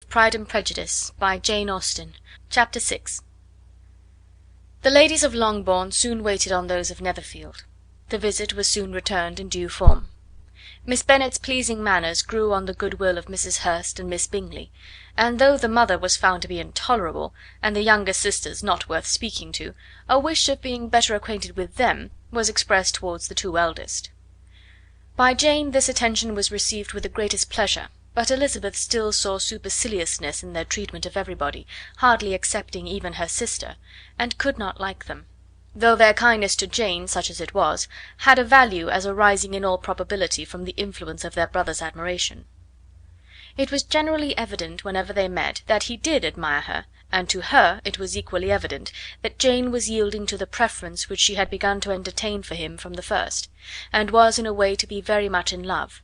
Pride and Prejudice, by Jane Austen. Chapter 6. The ladies of Longbourn soon waited on those of Netherfield. The visit was soon returned in due form. Miss Bennet's pleasing manners grew on the goodwill of Mrs. Hurst and Miss Bingley, and though the mother was found to be intolerable, and the younger sisters not worth speaking to, a wish of being better acquainted with them was expressed towards the two eldest. By Jane this attention was received with the greatest pleasure, but Elizabeth still saw superciliousness in their treatment of everybody, hardly excepting even her sister, and could not like them; though their kindness to Jane, such as it was, had a value as arising in all probability from the influence of their brother's admiration. It was generally evident, whenever they met, that he did admire her, and to her it was equally evident that Jane was yielding to the preference which she had begun to entertain for him from the first, and was in a way to be very much in love;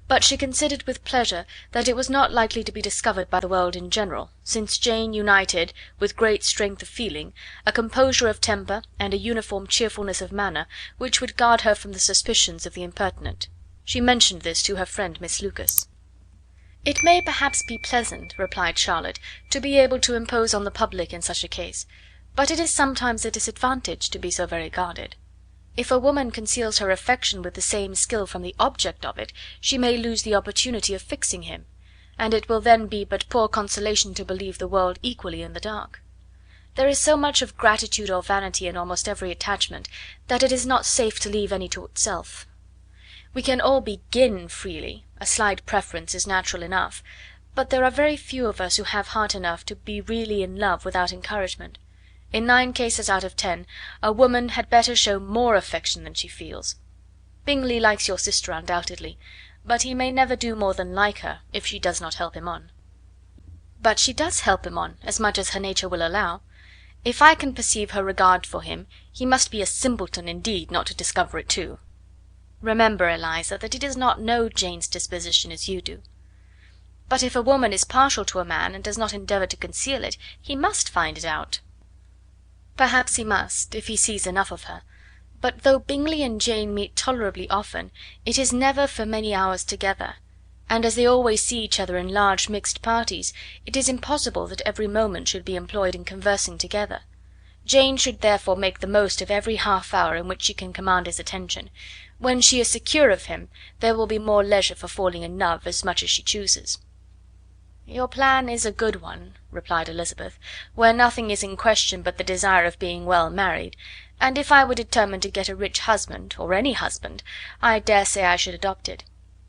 but she considered with pleasure that it was not likely to be discovered by the world in general, since Jane united, with great strength of feeling, a composure of temper and a uniform cheerfulness of manner which would guard her from the suspicions of the impertinent. She mentioned this to her friend Miss Lucas. "It may perhaps be pleasant," replied Charlotte, "to be able to impose on the public in such a case, but it is sometimes a disadvantage to be so very guarded. If a woman conceals her affection with the same skill from the object of it, she may lose the opportunity of fixing him, and it will then be but poor consolation to believe the world equally in the dark. There is so much of gratitude or vanity in almost every attachment, that it is not safe to leave any to itself. We can all begin freely, a slight preference is natural enough, but there are very few of us who have heart enough to be really in love without encouragement. In 9 cases out of 10 a woman had better show more affection than she feels. Bingley likes your sister undoubtedly, but he may never do more than like her, if she does not help him on." "But she does help him on, as much as her nature will allow. If I can perceive her regard for him, he must be a simpleton indeed not to discover it too. Remember, Eliza, that he does not know Jane's disposition as you do." "But if a woman is partial to a man, and does not endeavour to conceal it, he must find it out." "Perhaps he must, if he sees enough of her; but though Bingley and Jane meet tolerably often, it is never for many hours together, and as they always see each other in large mixed parties, it is impossible that every moment should be employed in conversing together. Jane should therefore make the most of every half hour in which she can command his attention. When she is secure of him, there will be more leisure for falling in love as much as she chooses." "Your plan is a good one," replied Elizabeth, "where nothing is in question but the desire of being well married, and if I were determined to get a rich husband, or any husband, I dare say I should adopt it.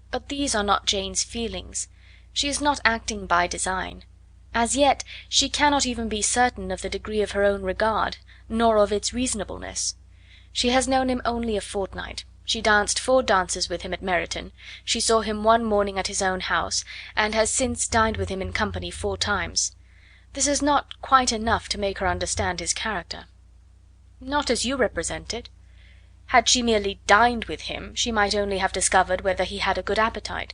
But these are not Jane's feelings. She is not acting by design. As yet she cannot even be certain of the degree of her own regard, nor of its reasonableness. She has known him only a fortnight. She danced 4 dances with him at Meryton, she saw him one morning at his own house, and has since dined with him in company 4 times. This is not quite enough to make her understand his character." "Not as you represent it. Had she merely dined with him, she might only have discovered whether he had a good appetite,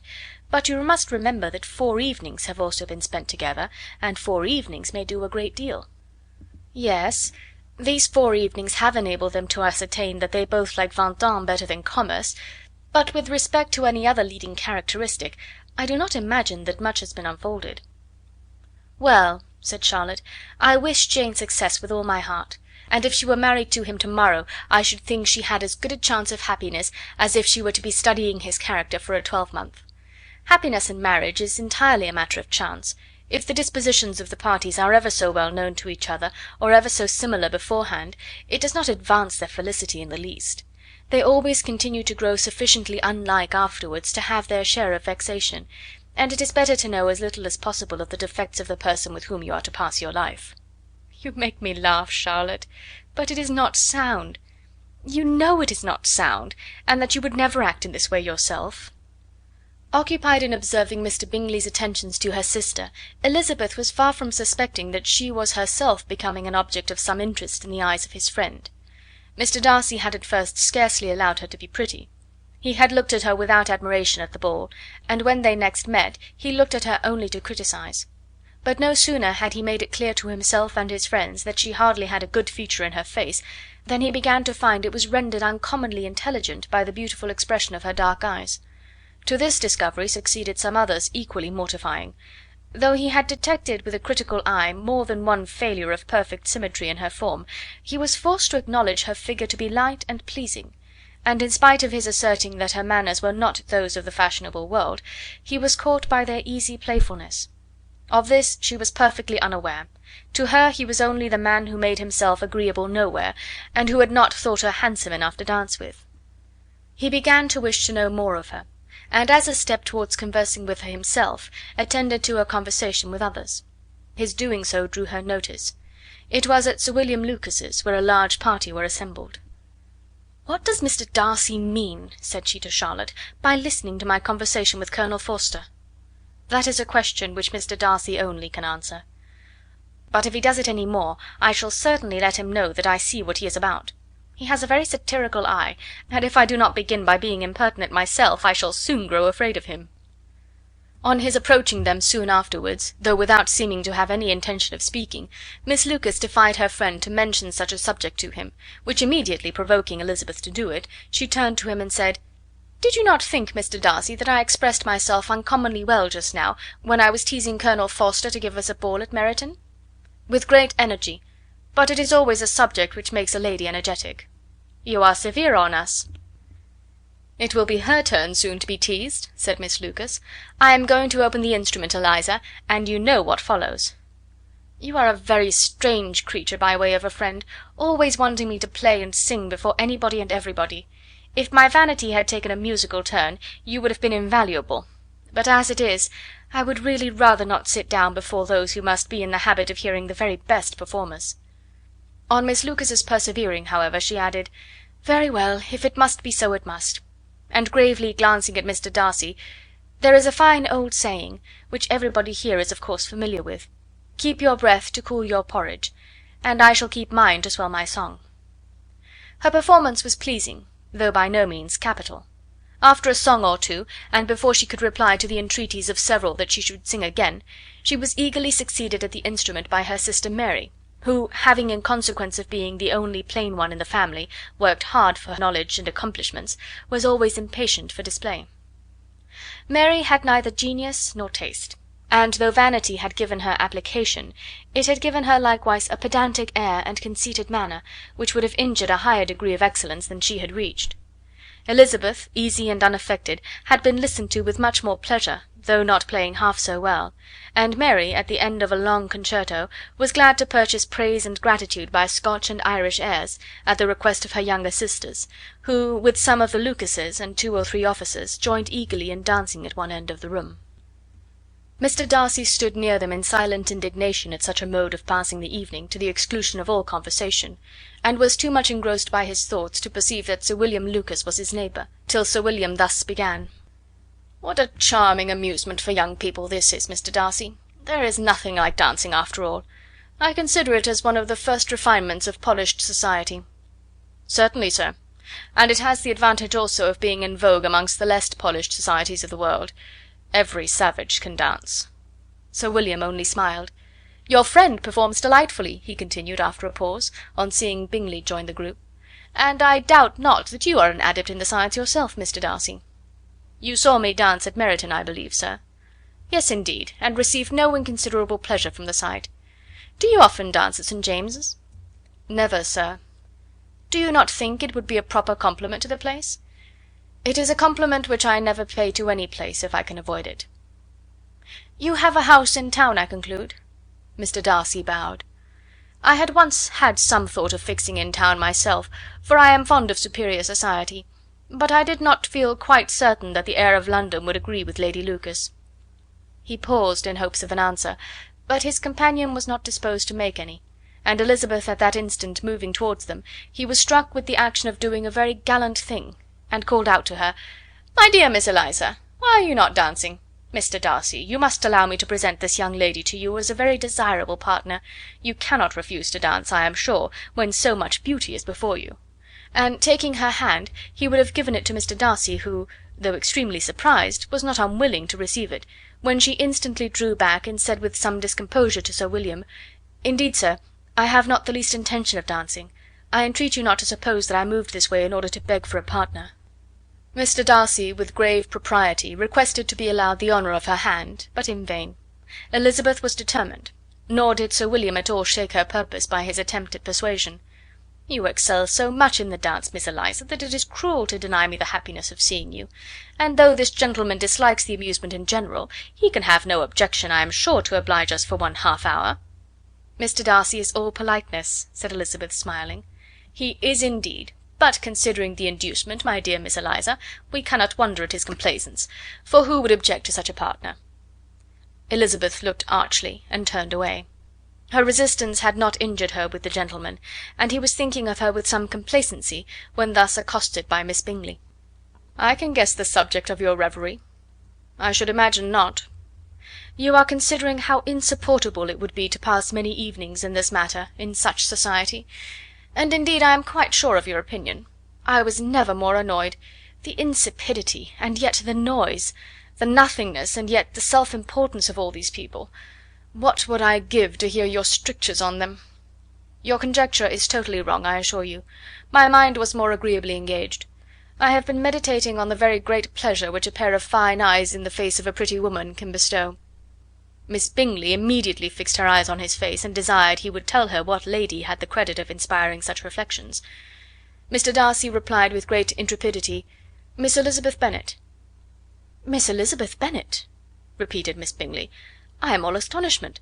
but you must remember that 4 evenings have also been spent together, and 4 evenings may do a great deal." "Yes, these 4 evenings have enabled them to ascertain that they both like Vingt better than commerce, but with respect to any other leading characteristic, I do not imagine that much has been unfolded." "Well," said Charlotte, "I wish Jane success with all my heart, and if she were married to him to morrow I should think she had as good a chance of happiness as if she were to be studying his character for a 12-month. Happiness in marriage is entirely a matter of chance. If the dispositions of the parties are ever so well known to each other, or ever so similar beforehand, it does not advance their felicity in the least. They always continue to grow sufficiently unlike afterwards to have their share of vexation, and it is better to know as little as possible of the defects of the person with whom you are to pass your life." "You make me laugh, Charlotte, but it is not sound. You know it is not sound, and that you would never act in this way yourself." Occupied in observing Mr. Bingley's attentions to her sister, Elizabeth was far from suspecting that she was herself becoming an object of some interest in the eyes of his friend. Mr. Darcy had at first scarcely allowed her to be pretty. He had looked at her without admiration at the ball, and when they next met he looked at her only to criticise. But no sooner had he made it clear to himself and his friends that she hardly had a good feature in her face, than he began to find it was rendered uncommonly intelligent by the beautiful expression of her dark eyes. To this discovery succeeded some others equally mortifying. Though he had detected with a critical eye more than one failure of perfect symmetry in her form, he was forced to acknowledge her figure to be light and pleasing, and in spite of his asserting that her manners were not those of the fashionable world, he was caught by their easy playfulness. Of this she was perfectly unaware. To her he was only the man who made himself agreeable nowhere, and who had not thought her handsome enough to dance with. He began to wish to know more of her, and as a step towards conversing with her himself, attended to her conversation with others. His doing so drew her notice. It was at Sir William Lucas's, where a large party were assembled. "What does Mr. Darcy mean," said she to Charlotte, "by listening to my conversation with Colonel Forster?" "That is a question which Mr. Darcy only can answer. But if he does it any more, I shall certainly let him know that I see what he is about. He has a very satirical eye, and if I do not begin by being impertinent myself, I shall soon grow afraid of him." On his approaching them soon afterwards, though without seeming to have any intention of speaking, Miss Lucas defied her friend to mention such a subject to him, which immediately provoking Elizabeth to do it, she turned to him and said: "Did you not think, Mr. Darcy, that I expressed myself uncommonly well just now, when I was teasing Colonel Forster to give us a ball at Meryton?" "With great energy, but it is always a subject which makes a lady energetic." "You are severe on us." "It will be her turn soon to be teased," said Miss Lucas. "I am going to open the instrument, Eliza, and you know what follows." "You are a very strange creature by way of a friend, always wanting me to play and sing before anybody and everybody. If my vanity had taken a musical turn, you would have been invaluable; but as it is, I would really rather not sit down before those who must be in the habit of hearing the very best performers." On Miss Lucas's persevering, however, she added: "Very well, if it must be so, it must." And gravely glancing at Mr. Darcy, "There is a fine old saying, which everybody here is of course familiar with, 'Keep your breath to cool your porridge,' and I shall keep mine to swell my song." Her performance was pleasing, though by no means capital. After a song or two, and before she could reply to the entreaties of several that she should sing again, she was eagerly succeeded at the instrument by her sister Mary, who, having in consequence of being the only plain one in the family worked hard for knowledge and accomplishments, was always impatient for display. Mary had neither genius nor taste, and though vanity had given her application, it had given her likewise a pedantic air and conceited manner, which would have injured a higher degree of excellence than she had reached. Elizabeth, easy and unaffected, had been listened to with much more pleasure, though not playing half so well, and Mary, at the end of a long concerto, was glad to purchase praise and gratitude by Scotch and Irish airs, at the request of her younger sisters, who, with some of the Lucases and 2 or 3 officers, joined eagerly in dancing at one end of the room. Mr. Darcy stood near them in silent indignation at such a mode of passing the evening, to the exclusion of all conversation, and was too much engrossed by his thoughts to perceive that Sir William Lucas was his neighbour, till Sir William thus began: "What a charming amusement for young people this is, Mr. Darcy. There is nothing like dancing after all. I consider it as one of the first refinements of polished society." "Certainly, sir, and it has the advantage also of being in vogue amongst the less polished societies of the world. Every savage can dance." Sir William only smiled. "Your friend performs delightfully," he continued after a pause, on seeing Bingley join the group, "and I doubt not that you are an adept in the science yourself, Mr. Darcy." "You saw me dance at Meryton, I believe, sir?" "Yes, indeed, and received no inconsiderable pleasure from the sight. Do you often dance at St. James's?" "Never, sir." "Do you not think it would be a proper compliment to the place?" "It is a compliment which I never pay to any place, if I can avoid it." "You have a house in town, I conclude?" Mr. Darcy bowed. "I had once had some thought of fixing in town myself, for I am fond of superior society, but I did not feel quite certain that the air of London would agree with Lady Lucas." He paused in hopes of an answer, but his companion was not disposed to make any, and Elizabeth at that instant moving towards them, he was struck with the action of doing a very gallant thing, and called out to her: "My dear Miss Eliza, why are you not dancing? Mr. Darcy, you must allow me to present this young lady to you as a very desirable partner. You cannot refuse to dance, I am sure, when so much beauty is before you." And taking her hand, he would have given it to Mr. Darcy, who, though extremely surprised, was not unwilling to receive it, when she instantly drew back, and said with some discomposure to Sir William: "Indeed, sir, I have not the least intention of dancing. I entreat you not to suppose that I moved this way in order to beg for a partner." Mr. Darcy, with grave propriety, requested to be allowed the honour of her hand, but in vain. Elizabeth was determined, nor did Sir William at all shake her purpose by his attempt at persuasion. "You excel so much in the dance, Miss Eliza, that it is cruel to deny me the happiness of seeing you; and though this gentleman dislikes the amusement in general, he can have no objection, I am sure, to oblige us for one half hour." "Mr. Darcy is all politeness," said Elizabeth, smiling. "He is indeed; but considering the inducement, my dear Miss Eliza, we cannot wonder at his complaisance, for who would object to such a partner?" Elizabeth looked archly, and turned away. Her resistance had not injured her with the gentleman, and he was thinking of her with some complacency when thus accosted by Miss Bingley. "I can guess the subject of your reverie." "I should imagine not." "You are considering how insupportable it would be to pass many evenings in this matter, in such society; and indeed I am quite sure of your opinion. I was never more annoyed. The insipidity, and yet the noise; the nothingness, and yet the self importance of all these people. What would I give to hear your strictures on them?" "Your conjecture is totally wrong, I assure you. My mind was more agreeably engaged. I have been meditating on the very great pleasure which a pair of fine eyes in the face of a pretty woman can bestow." Miss Bingley immediately fixed her eyes on his face, and desired he would tell her what lady had the credit of inspiring such reflections. Mr. Darcy replied with great intrepidity, "Miss Elizabeth Bennet." "Miss Elizabeth Bennet!" repeated Miss Bingley. "I am all astonishment.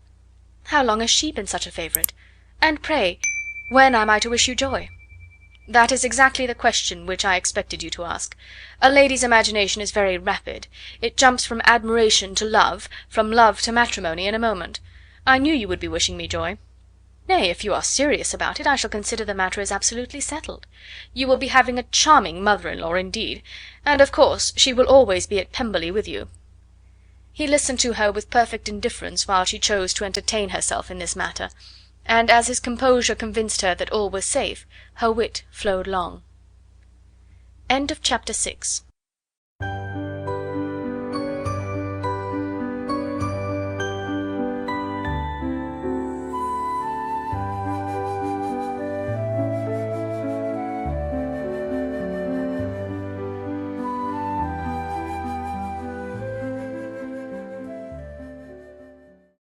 How long has she been such a favourite? And pray, when am I to wish you joy?" "That is exactly the question which I expected you to ask. A lady's imagination is very rapid; it jumps from admiration to love, from love to matrimony, in a moment. I knew you would be wishing me joy. Nay, if you are serious about it, I shall consider the matter as absolutely settled. You will be having a charming mother in law indeed, and of course she will always be at Pemberley with you." He listened to her with perfect indifference while she chose to entertain herself in this matter, and as his composure convinced her that all was safe, her wit flowed long. Chapter 7